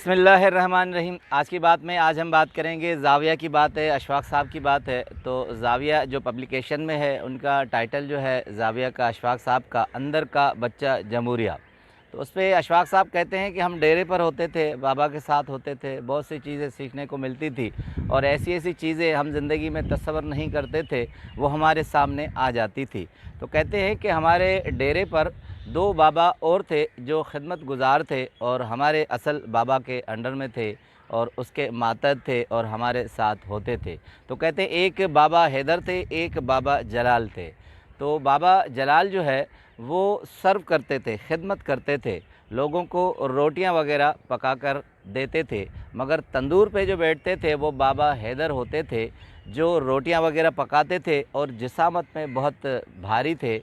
बिस्मिल्लाहिर्रहमानिर्रहीम। आज की बात में आज हम बात करेंगे ज़ाविया की बात है, अशफाक़ साहब की बात है। तो ज़ाविया जो पब्लिकेशन में है उनका टाइटल जो है ज़ाविया का अशफाक़ साहब का अंदर का बच्चा जमहूरिया। तो उस पे अशफाक़ साहब कहते हैं कि हम डेरे पर होते थे, बाबा के साथ होते थे, बहुत सी चीज़ें सीखने को मिलती थी और ऐसी-ऐसी चीज़ें हम ज़िंदगी में तस्वर नहीं करते थे, वो हमारे सामने आ जाती थी। तो कहते हैं कि हमारे डेरे पर 2 बाबा और थे जो खिदमत गुज़ार थे और हमारे असल बाबा के अंडर में थे और उसके मातहत थे और हमारे साथ होते थे। तो कहते हैं एक बाबा हैदर थे, एक बाबा जलाल थे। तो बाबा जलाल जो है वो सर्व करते थे, खिदमत करते थे, लोगों को रोटियां वगैरह पकाकर देते थे। मगर तंदूर पे जो बैठते थे वो बाबा हैदर होते थे, जो रोटियां वगैरह पकाते थे और जिसामत में बहुत भारी थे।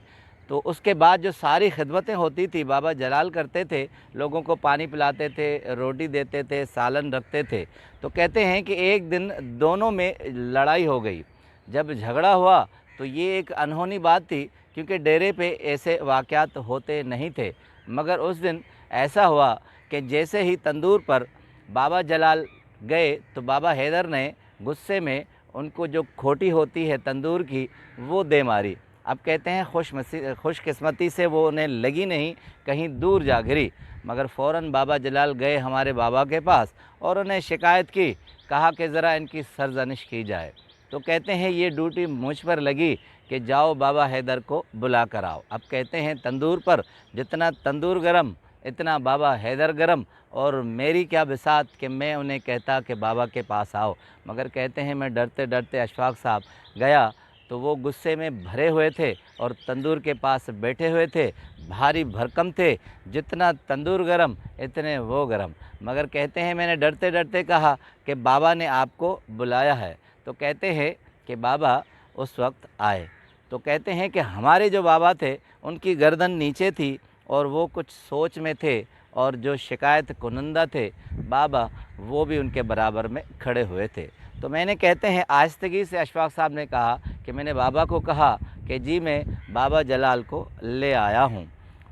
तो उसके बाद जो सारी खिदमतें होती थी बाबा जलाल करते थे, लोगों को पानी पिलाते थे, रोटी देते थे, सालन रखते थे। तो कहते हैं कि एक दिन दोनों में लड़ाई हो गई। जब झगड़ा हुआ तो ये एक अनहोनी बात थी, क्योंकि डेरे पे ऐसे वाक़यात होते नहीं थे। मगर उस दिन ऐसा हुआ कि जैसे ही तंदूर पर बाबा जलाल गए तो बाबा हैदर ने गुस्से में उनको जो खोटी होती है तंदूर की वो दे मारी। अब कहते हैं खुशकिस्मती से वो उन्हें लगी नहीं, कहीं दूर जा गिरी। मगर फ़ौरन बाबा जलाल गए हमारे बाबा के पास और उन्हें शिकायत की, कहा कि ज़रा इनकी सरज़निश की जाए। तो कहते हैं ये ड्यूटी मुझ पर लगी कि जाओ बाबा हैदर को बुला कर आओ। अब कहते हैं तंदूर पर जितना तंदूर गरम इतना बाबा हैदर गरम, और मेरी क्या बिसात कि मैं उन्हें कहता कि बाबा के पास आओ। मगर कहते हैं मैं डरते डरते अशफाक़ साहब गया तो वो गुस्से में भरे हुए थे और तंदूर के पास बैठे हुए थे, भारी भरकम थे, जितना तंदूर गरम इतने वो गरम। मगर कहते हैं मैंने डरते डरते कहा कि बाबा ने आपको बुलाया है। तो कहते हैं कि बाबा उस वक्त आए। तो कहते हैं कि हमारे जो बाबा थे उनकी गर्दन नीचे थी और वो कुछ सोच में थे, और जो शिकायत कुनंदा थे बाबा वो भी उनके बराबर में खड़े हुए थे। तो मैंने कहते हैं आहिस्तगी से अशफाक़ साहब ने कहा कि मैंने बाबा को कहा कि जी मैं बाबा जलाल को ले आया हूँ।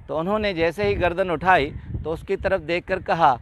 तो उन्होंने जैसे ही गर्दन उठाई तो उसकी तरफ देखकर कहा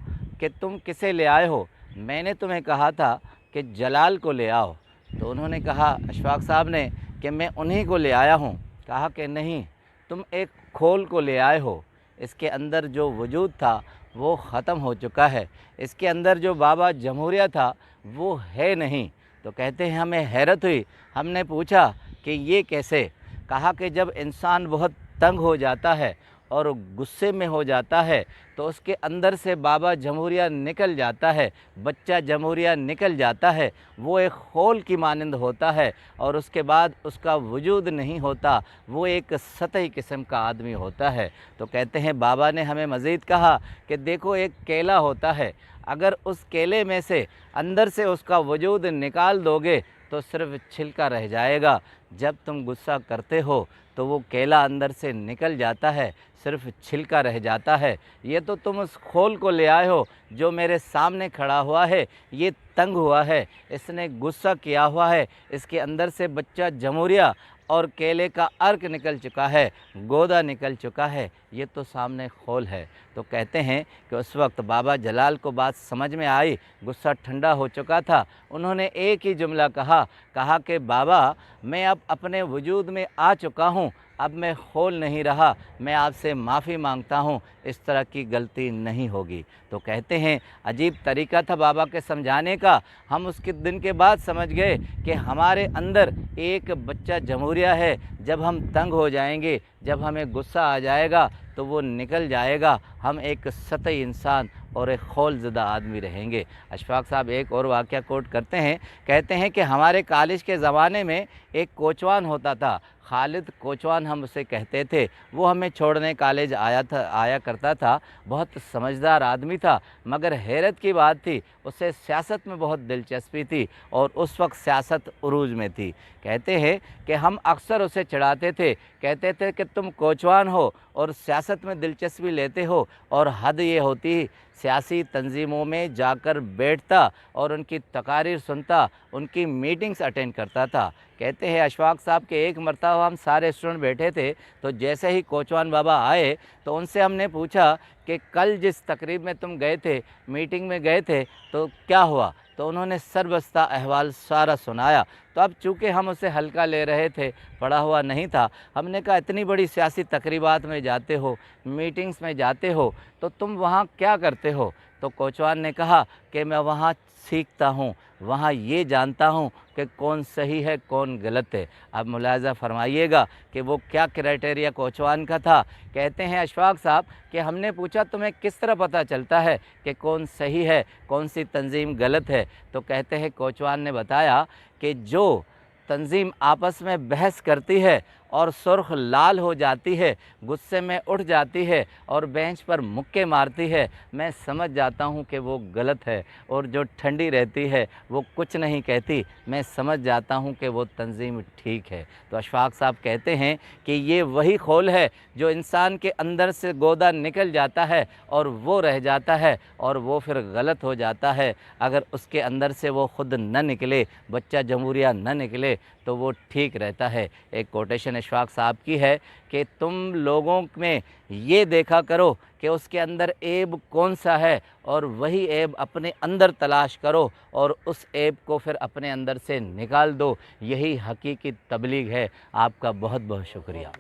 कि तुम किसे ले आए हो? मैंने तुम्हें कहा था कि जलाल को ले आओ। तो उन्होंने कहा अशफाक़ साहब ने कि मैं उन्हीं को ले आया हूँ। कहा कि नहीं, तुम एक खोल को ले आए हो, इसके अंदर जो वजूद था वो ख़त्म हो चुका है, इसके अंदर जो बाबा जमहूरिया था वो है नहीं। तो कहते हैं हमें हैरत हुई, हमने पूछा कि ये कैसे? कहा कि जब इंसान बहुत तंग हो जाता है और गुस्से में हो जाता है तो उसके अंदर से बाबा जमहूरिया निकल जाता है, बच्चा जमहूरिया निकल जाता है, वो एक खोल की मानंद होता है और उसके बाद उसका वजूद नहीं होता, वो एक सतही किस्म का आदमी होता है। तो कहते हैं बाबा ने हमें मज़ीद कहा कि देखो एक केला होता है, अगर उस केले में से अंदर से उसका वजूद निकाल दोगे तो सिर्फ छिलका रह जाएगा। जब तुम गुस्सा करते हो तो वो केला अंदर से निकल जाता है, सिर्फ छिलका रह जाता है। ये तो तुम उस खोल को ले आए हो जो मेरे सामने खड़ा हुआ है, ये तंग हुआ है, इसने गुस्सा किया हुआ है, इसके अंदर से बच्चा जमहूरिया और केले का अर्क निकल चुका है, गोदा निकल चुका है, ये तो सामने खोल है। तो कहते हैं कि उस वक्त बाबा जलाल को बात समझ में आई, गुस्सा ठंडा हो चुका था। उन्होंने एक ही जुमला कहा कि बाबा मैं अब अपने वजूद में आ चुका हूँ, अब मैं खोल नहीं रहा, मैं आपसे माफ़ी मांगता हूँ, इस तरह की गलती नहीं होगी। तो कहते हैं अजीब तरीका था बाबा के समझाने का। हम उसके दिन के बाद समझ गए कि हमारे अंदर एक बच्चा जमहूरिया है, जब हम तंग हो जाएंगे, जब हमें गुस्सा आ जाएगा तो वो निकल जाएगा, हम एक सतही इंसान और एक खौलज़दा आदमी रहेंगे। अशफाक़ साहब एक और वाक़या कोट करते हैं, कहते हैं कि हमारे कॉलेज के ज़माने में एक कोचवान होता था, खालिद कोचवान हम उसे कहते थे। वो हमें छोड़ने कॉलेज आया करता था, बहुत समझदार आदमी था। मगर हैरत की बात थी उसे सियासत में बहुत दिलचस्पी थी और उस वक्त सियासत उरूज में थी। कहते हैं कि हम अक्सर उसे चिढ़ाते थे, कहते थे कि तुम कोचवान हो और सियासत में दिलचस्पी लेते हो, और हद ये होती सियासी तंजीमों में जाकर बैठता और उनकी तकारीर सुनता, उनकी मीटिंग्स अटेंड करता था। कहते हैं अशफाक साहब के एक मरतबा हम सारे स्टूडेंट बैठे थे, तो जैसे ही कोचवान बाबा आए तो उनसे हमने पूछा कि कल जिस तकरीब में तुम गए थे, मीटिंग में गए थे, तो क्या हुआ? तो उन्होंने सरबस्ता अहवाल सारा सुनाया। तो अब चूँकि हम उसे हल्का ले रहे थे, पढ़ा हुआ नहीं था, हमने कहा इतनी बड़ी सियासी तकरीबात में जाते हो, मीटिंग्स में जाते हो, तो तुम वहाँ क्या करते हो? तो कोचवान ने कहा कि मैं वहाँ सीखता हूँ, वहाँ ये जानता हूँ कि कौन सही है कौन गलत है। अब मुलाहिज़ा फरमाइएगा कि वो क्या क्राइटेरिया कोचवान का था। कहते हैं अशफाक साहब कि हमने पूछा तुम्हें किस तरह पता चलता है कि कौन सही है कौन सी तंजीम गलत है? तो कहते हैं कोचवान ने बताया कि जो तंजीम आपस में बहस करती है और सुर्ख लाल हो जाती है, गुस्से में उठ जाती है और बेंच पर मुक्के मारती है, मैं समझ जाता हूँ कि वो गलत है। और जो ठंडी रहती है वो कुछ नहीं कहती, मैं समझ जाता हूँ कि वो तंजीम ठीक है। तो अशफाक साहब कहते हैं कि ये वही खोल है जो इंसान के अंदर से गोदा निकल जाता है और वो रह जाता है और वो फिर गलत हो जाता है। अगर उसके अंदर से वो ख़ुद न निकले, बच्चा जमहूरिया न निकले, तो वो ठीक रहता है। एक कोटेशन अशफाक साहब की है कि तुम लोगों में ये देखा करो कि उसके अंदर ऐब कौन सा है और वही ऐब अपने अंदर तलाश करो और उस ऐब को फिर अपने अंदर से निकाल दो। यही हकीकी तबलीग है। आपका बहुत बहुत शुक्रिया।